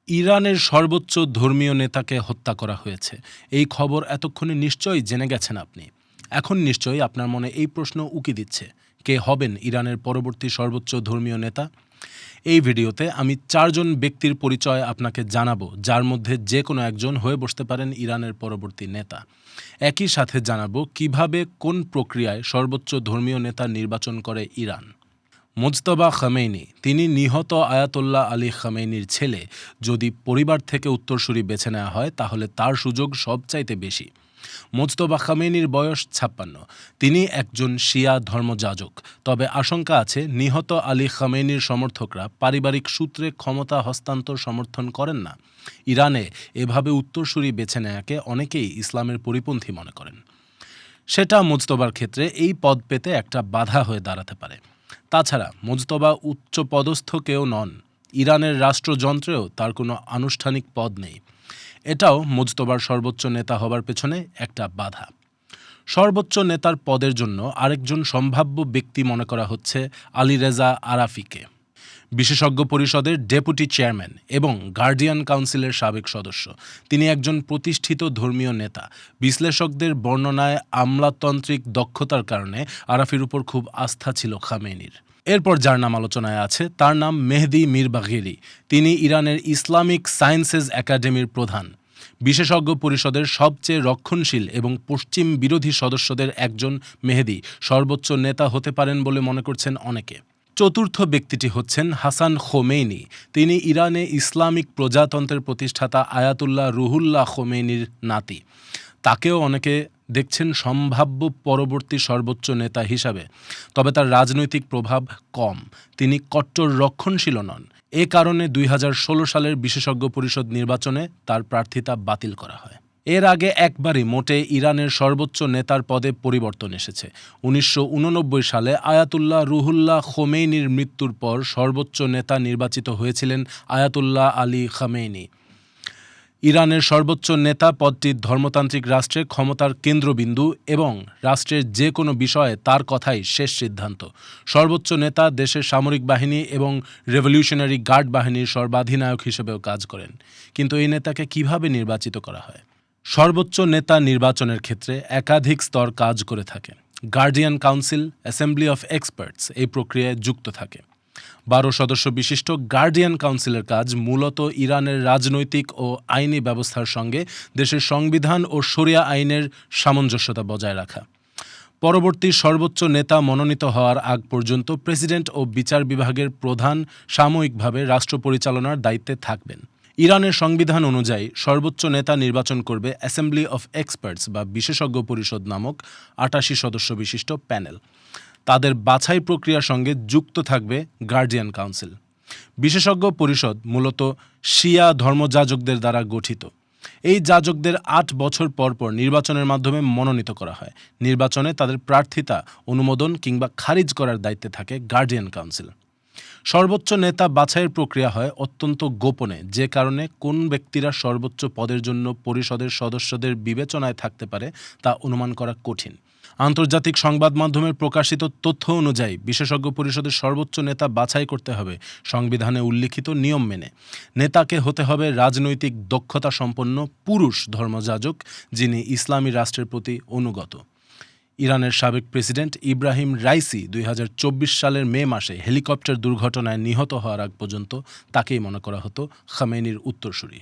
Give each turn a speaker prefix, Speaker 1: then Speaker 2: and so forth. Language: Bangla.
Speaker 1: ইরানের সর্বোচ্চ ধর্মীয় নেতাকে হত্যা করা হয়েছে। এই খবর এতক্ষণে নিশ্চয়ই জেনে গেছেন আপনি। এখন নিশ্চয়ই আপনার মনে এই প্রশ্ন উকি দিচ্ছে, কে হবেন ইরানের পরবর্তী সর্বোচ্চ ধর্মীয় নেতা? এই ভিডিওতে আমি ৪ জন ব্যক্তির পরিচয় আপনাকে জানাবো, যার মধ্যে যে কোনো একজন হয়ে বসতে পারেন ইরানের পরবর্তী নেতা। একই সাথে জানাবো কিভাবে কোন প্রক্রিয়ায় সর্বোচ্চ ধর্মীয় নেতা নির্বাচন করে ইরান। মুজতবা খামেনি, তিনি নিহত আয়াতুল্লাহ আলী খামেনির ছেলে। যদি পরিবার থেকে উত্তরসূরি বেছে নেওয়া হয় তাহলে তার সুযোগ সবচাইতে বেশি। মুজতবা খামেনির বয়স ৫৬। তিনি একজন শিয়া ধর্মযাজক। তবে আশঙ্কা আছে নিহত আলী খামেনির সমর্থকরা পারিবারিক সূত্রে ক্ষমতা হস্তান্তর সমর্থন করেন না। ইরানে এভাবে উত্তরসূরি বেছে নেওয়াকে অনেকেই ইসলামের পরিপন্থী মনে করেন। সেটা মুজতবার ক্ষেত্রে এই পদ পেতে একটা বাধা হয়ে দাঁড়াতে পারে। তাছাড়া মুজতবা উচ্চপদস্থ কেউ নন। ইরানের রাষ্ট্রযন্ত্রেও তার কোনো আনুষ্ঠানিক পদ নেই। এটাও মুজতবার সর্বোচ্চ নেতা হবার পেছনে একটা বাধা। সর্বোচ্চ নেতার পদের জন্য আরেকজন সম্ভাব্য ব্যক্তি মনে করা হচ্ছে আলী রেজা আরাফিকে, বিশেষজ্ঞ পরিষদের ডেপুটি চেয়ারম্যান এবং গার্ডিয়ান কাউন্সিলের সাবেক সদস্য। তিনি একজন প্রতিষ্ঠিত ধর্মীয় নেতা। বিশ্লেষকদের বর্ণনায় আমলাতান্ত্রিক দক্ষতার কারণে আরাফির উপর খুব আস্থা ছিল খামেনির। এরপর যার নাম আলোচনায় আছে তার নাম মেহদি মিরবাঘেরি। তিনি ইরানের ইসলামিক সায়েন্সেস একাডেমির প্রধান। বিশেষজ্ঞ পরিষদের সবচেয়ে রক্ষণশীল এবং পশ্চিম বিরোধী সদস্যদের একজন মেহদি সর্বোচ্চ নেতা হতে পারেন বলে মনে করছেন অনেকে। চতুর্থ ব্যক্তিটি হচ্ছেন হাসান খোমেনি। তিনি ইরানে ইসলামিক প্রজাতন্ত্রের প্রতিষ্ঠাতা আয়াতুল্লাহ রুহুল্লাহ খোমেনির নাতি। তাকেও অনেকে দেখছেন সম্ভাব্য পরবর্তী সর্বোচ্চ নেতা হিসাবে। তবে তার রাজনৈতিক প্রভাব কম। তিনি কট্টর রক্ষণশীল নন। এ কারণে ২০১৬ সালের বিশেষজ্ঞ পরিষদ নির্বাচনে তার প্রার্থিতা বাতিল করা হয়। এর আগে একবারই মোটে ইরানের সর্বোচ্চ নেতার পদে পরিবর্তন এসেছে। ১৯৮৯ সালে আয়াতুল্লাহ রুহুল্লাহ খোমেনির মৃত্যুর পর সর্বোচ্চ নেতা নির্বাচিত হয়েছিলেন আয়াতুল্লাহ আলী খামেনি। ইরানের সর্বোচ্চ নেতা পদটি ধর্মতান্ত্রিক রাষ্ট্রে ক্ষমতার কেন্দ্রবিন্দু এবং রাষ্ট্রের যে কোনো বিষয়ে তার কথাই শেষ সিদ্ধান্ত। সর্বোচ্চ নেতা দেশের সামরিক বাহিনী এবং রেভলিউশনারি গার্ড বাহিনীর সর্বাধিনায়ক হিসেবেও কাজ করেন। কিন্তু এই নেতাকে কিভাবে নির্বাচিত করা হয়? সর্বোচ্চ নেতা নির্বাচনের ক্ষেত্রে একাধিক স্তর কাজ করে থাকে। Guardian council, assembly of experts এই প্রক্রিয়ায় যুক্ত থাকে। ১২ সদস্য বিশিষ্ট গার্ডিয়ান কাউন্সিলের কাজ মূলত ইরানের রাজনৈতিক ও আইনি ব্যবস্থার সঙ্গে দেশের সংবিধান ও শরিয়া আইনের সামঞ্জস্যতা বজায় রাখা। পরবর্তী সর্বোচ্চ নেতা মনোনীত হওয়ার আগ পর্যন্ত প্রেসিডেন্ট ও বিচার বিভাগের প্রধান সাময়িকভাবে রাষ্ট্র পরিচালনার দায়িত্বে থাকবেন। ইরানের সংবিধান অনুযায়ী সর্বোচ্চ নেতা নির্বাচন করবে অ্যাসেম্বলি অফ এক্সপার্টস বা বিশেষজ্ঞ পরিষদ নামক ৮৮ সদস্য বিশিষ্ট প্যানেল। তাদের বাছাই প্রক্রিয়ার সঙ্গে যুক্ত থাকবে গার্ডিয়ান কাউন্সিল। বিশেষজ্ঞ পরিষদ মূলত শিয়া ধর্মযাজকদের দ্বারা গঠিত। এই যাজকদের ৮ বছর পর পর নির্বাচনের মাধ্যমে মনোনীত করা হয়। নির্বাচনে তাদের প্রার্থিতা অনুমোদন কিংবা খারিজ করার দায়িত্বে থাকে গার্ডিয়ান কাউন্সিল। সর্বোচ্চ নেতা বাছাইয়ের প্রক্রিয়া হয় অত্যন্ত গোপনে, যে কারণে কোন ব্যক্তিরা সর্বোচ্চ পদের জন্য পরিষদের সদস্যদের বিবেচনায় থাকতে পারে তা অনুমান করা কঠিন। আন্তর্জাতিক সংবাদ মাধ্যমের প্রকাশিত তথ্য অনুযায়ী বিশেষজ্ঞ পরিষদের সর্বোচ্চ নেতা বাছাই করতে হবে সংবিধানে উল্লিখিত নিয়ম মেনে। নেতাকে হতে হবে রাজনৈতিক দক্ষতা সম্পন্ন পুরুষ ধর্মযাজক, যিনি ইসলামী রাষ্ট্রের প্রতি অনুগত। ইরানের সাবেক প্রেসিডেন্ট ইব্রাহিম রাইসি ২০২৪ সালের মে মাসে হেলিকপ্টার দুর্ঘটনায় নিহত হওয়ার আগ পর্যন্ত তাকেই মনে করা হতো খামেনির উত্তরসূরি।